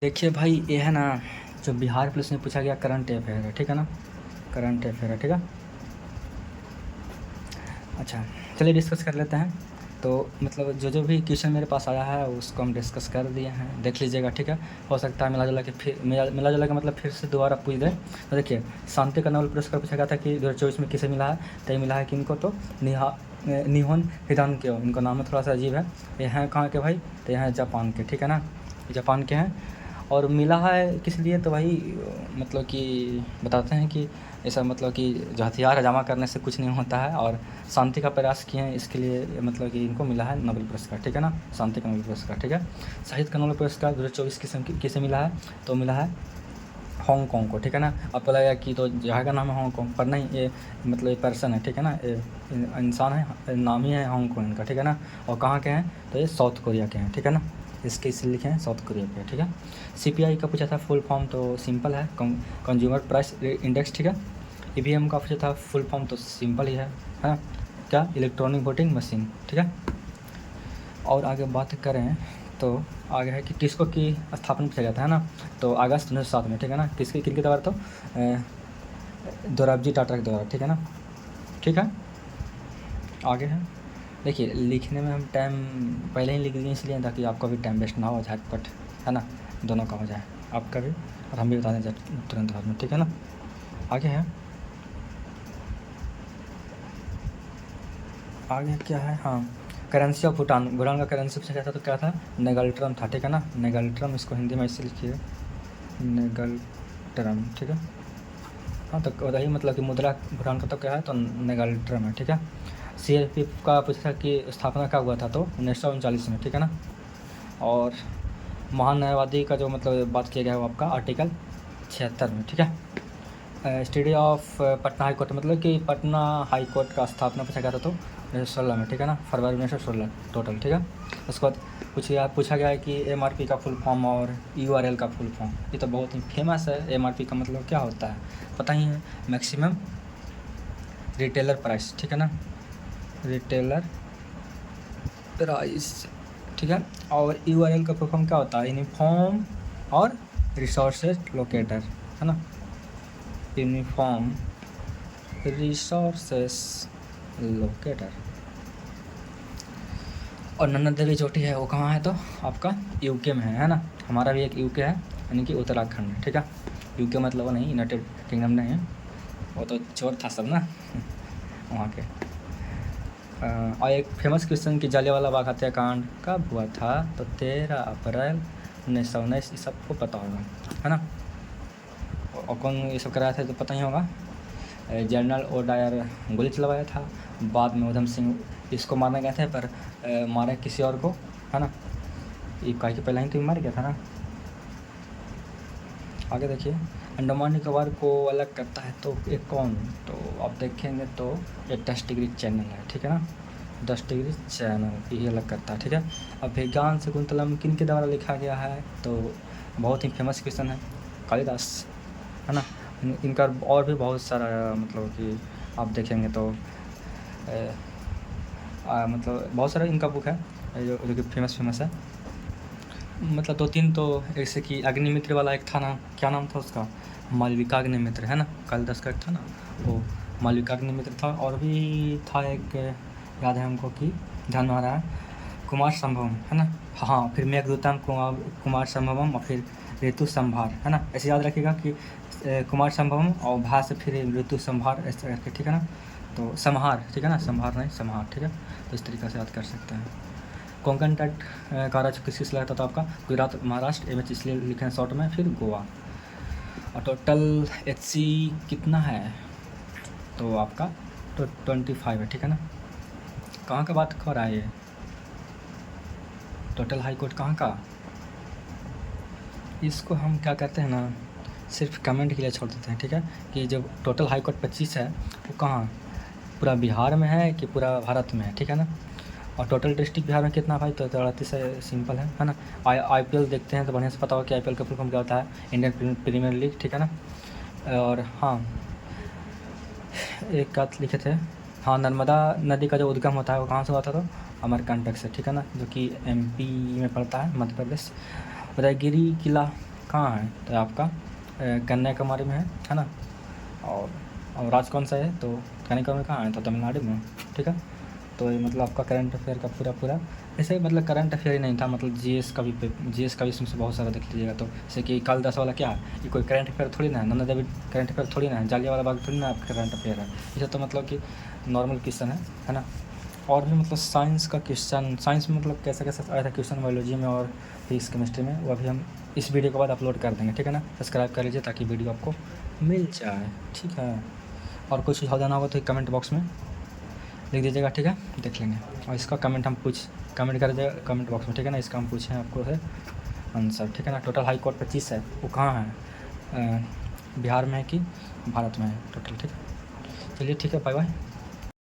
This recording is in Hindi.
देखिए भाई, ये है ना, जो बिहार पुलिस में पूछा गया करंट अफेयर है, ठीक है ना। करंट अफेयर है, ठीक है। अच्छा, चलिए डिस्कस कर लेते हैं। तो मतलब जो भी क्वेश्चन मेरे पास आया है उसको हम डिस्कस कर दिए हैं, देख लीजिएगा, ठीक है। हो सकता है मिला जुला के फिर मिला जुला के मतलब फिर से दोबारा पूछ दे। तो देखिए, शांति का नोबेल पुरस्कार पूछा गया था कि 2024 में किसे मिला है। तो ये मिला है किनको, तो निहोन हिदानक्यो, इनको नाम है थोड़ा सा अजीब है। ये हैं कहाँ के भाई, तो ये हैं जापान के, ठीक है ना। जापान के हैं। और मिला है किस लिए, तो भाई मतलब कि बताते हैं कि ऐसा मतलब कि जो हथियार जमा करने से कुछ नहीं होता है और शांति का प्रयास किए हैं, इसके लिए मतलब कि इनको मिला है नोबेल पुरस्कार, ठीक है ना। शांति का नोबेल पुरस्कार, ठीक है। साहित्य का नोबेल पुरस्कार 2024 किसे मिला है, तो मिला है हांगकांग को, ठीक है ना। आपको लगेगा कि तो जगह का नाम है हांगकांग, पर नहीं, ये मतलब ये पर्सन है, ठीक है ना। ये इंसान है, नाम ही है हांगकांग इनका, ठीक है ना। और कहाँ के हैं, तो ये साउथ कोरिया के हैं, ठीक है ना। इसके इसलिए लिखे हैं साउथ कोरिया के, ठीक है। सीपीआई का पूछा था फुल फॉर्म, तो सिंपल है, कंज्यूमर प्राइस इंडेक्स, ठीक है। ईवीएम का पूछा था फुल फॉर्म, तो सिंपल ही है ना, क्या, इलेक्ट्रॉनिक वोटिंग मशीन, ठीक है। और आगे बात करें तो आगे है कि किसको की स्थापना पूछा जाता है ना, तो अगस्त 1907 में, ठीक है ना। किनके द्वारा, तो दोराबजी टाटा के द्वारा, ठीक है ना। ठीक है, आगे है। देखिए, लिखने में हम टाइम पहले ही लिख दिए इसलिए ताकि आपका भी टाइम वेस्ट ना हो, झटपट, है ना, दोनों का हो जाए, आपका भी और हम भी बता दें तुरंत बाद में, ठीक है ना। आगे है, आगे क्या है, हाँ, करेंसी ऑफ भूटान। भूटान का करेंसी पूछा गया था, तो क्या था, नेगल्ट्रम था, ठीक है ना। नेगल्ट्रम, इसको हिंदी में ऐसे लिखिए, नेगल्ट्रम, ठीक है। हाँ, तो वही मतलब कि मुद्रा भूटान का तो क्या है, तो नेगल्ट्रम है, ठीक है। सीआरपीएफ का पूछा था कि स्थापना कब हुआ था, तो 1939 में, ठीक है ना। और महान न्यायवादी का जो मतलब बात किया गया है वो आपका आर्टिकल 76 में, ठीक है। Study of Patna high court, मतलब कि पटना हाई कोर्ट का स्थापना पूछा गया था, तो 1916 में, ठीक है ना, फरवरी 1916 टोटल, ठीक है। उसके बाद पूछा गया है कि एमआरपी का फुल फॉर्म और यूआरएल का फुल फॉर्म। ये तो बहुत ही फेमस है। एमआरपी का मतलब क्या होता है, पता ही है, मैक्सिमम रिटेलर प्राइस, ठीक है ना, रिटेलर प्राइस, ठीक है। और यूआरएल का फुल फॉर्म क्या होता है, यूनिफॉर्म और रिसोर्सेज लोकेटर, है ना, यूनिफॉर्म रिसोर्सेस लोकेटर। और नन्दा देवी चोटी है वो कहाँ है, तो आपका यूके में है ना। हमारा भी एक यूके है, यानी कि उत्तराखंड, ठीक है। यूके मतलब वो नहीं, यूनाइटेड किंगडम नहीं है, वो तो चोर था सब ना वहाँ के। और एक फेमस क्वेश्चन कि जलियांवाला बाग हत्याकांड कब हुआ था, तो 13 अप्रैल 1919, ये सबको पता होगा, है ना। और कौन ये सब कराया था, तो पता ही होगा, जनरल ओडायर गोली चलवाया था। बाद में उधम सिंह इसको मारने गए थे, पर मारे किसी और को, है ना। ये काहे कि पहले ही तो मार गया था ना। आगे देखिए, अंडमान निकोबार को अलग करता है तो ये कौन, तो आप देखेंगे तो ये 10 डिग्री चैनल है, ठीक है ना। 10 डिग्री चैनल यही अलग करता है, ठीक है। अब विज्ञान शकुंतलम किन के द्वारा लिखा गया है, तो बहुत ही फेमस क्वेश्चन है, कालिदास, है ना। इनका और भी बहुत सारा मतलब कि आप देखेंगे तो मतलब बहुत सारा इनका बुक है जो कि फेमस है। मतलब 2-3 तो जैसे कि अग्निमित्र वाला एक था ना, क्या नाम था उसका, मालविकाग्निमित्र, है ना। कालिदास का एक था ना वो, मालविकाग्निमित्र था। और भी था एक, याद है हमको कि ध्यान में आ रहा है, कुमार संभवम, है ना। हाँ, फिर मेघदूतम, कुमार संभवम, और फिर ऋतु संभार, है ना। ऐसे याद रखिएगा कि कुमार संभवम और भा से फिर ऋतु संभार, ऐसे करके, ठीक है ना। तो संहार, ठीक है ना, संभार नहीं संहार, ठीक है। तो इस तरीक़े से याद कर सकते हैं। कोंकण तट का राज्य किसकी सलाह था, तो आपका गुजरात, महाराष्ट्र, एम इसलिए लिखे हैं शॉर्ट में, फिर गोवा। और टोटल एचसी कितना है, तो आपका तो 25 है, ठीक है ना। कहाँ का बात कर रहा है ये, टोटल हाई कोर्ट कहाँ का, इसको हम क्या कहते हैं ना, सिर्फ कमेंट के लिए छोड़ देते हैं, ठीक है। कि जब टोटल हाई कोर्ट 25 है, वो कहाँ, पूरा बिहार में है कि पूरा भारत में है, ठीक है ना। और टोटल डिस्ट्रिक्ट बिहार में कितना भाई, तो 38 है, सिंपल है ना। आईपीएल देखते हैं तो बढ़िया से पता होगा कि आईपीएल का फुल फॉर्म क्या होता है, इंडियन प्रीमियर लीग, ठीक है ना। और हाँ, एक बात लिखे थे, हाँ, नर्मदा नदी का जो उद्गम होता है वो कहाँ से हुआ था, तो अमरकंटक से, ठीक है ना, जो कि एमपी में पड़ता है, मध्य प्रदेश। उदयगिरी किला कहाँ है, तो आपका कन्याकुमारी में है ना। और राज्य कौन सा है, तो कन्याकुमारी कहाँ है, तो तमिलनाडु में, ठीक है। तो ये मतलब आपका करंट अफेयर का पूरा ऐसे मतलब करंट अफेयर ही नहीं था, मतलब जीएस का भी इसमें से बहुत सारा देख लीजिएगा। तो जैसे कि कल 10 वाला क्या है, ये कोई करंट अफेयर थोड़ी ना है, नंदा देवी करंट अफेयर थोड़ी ना है, जालियांवाला बाग थोड़ी ना आपका करंट अफेयर है। इसे तो मतलब कि नॉर्मल क्वेश्चन है ना। और भी मतलब साइंस का क्वेश्चन, साइंस में मतलब कैसा कैसा आया था क्वेश्चन बायोलॉजी में और फिजिक्स केमिस्ट्री में, वो अभी हम इस वीडियो के बाद अपलोड कर देंगे, ठीक है ना। सब्सक्राइब कर लीजिए ताकि वीडियो आपको मिल जाए, ठीक है। और कुछ सुझाव देना होगा तो कमेंट बॉक्स में लिख दीजिएगा, ठीक है, देख लेंगे। और इसका कमेंट कर दीजिएगा कमेंट बॉक्स में, ठीक है ना। इसका हम पूछें आपको है आंसर, ठीक है ना। टोटल हाई कोर्ट 25 है, वो कहाँ है, बिहार में है कि भारत में है टोटल, ठीक है। चलिए ठीक है, बाय बाय।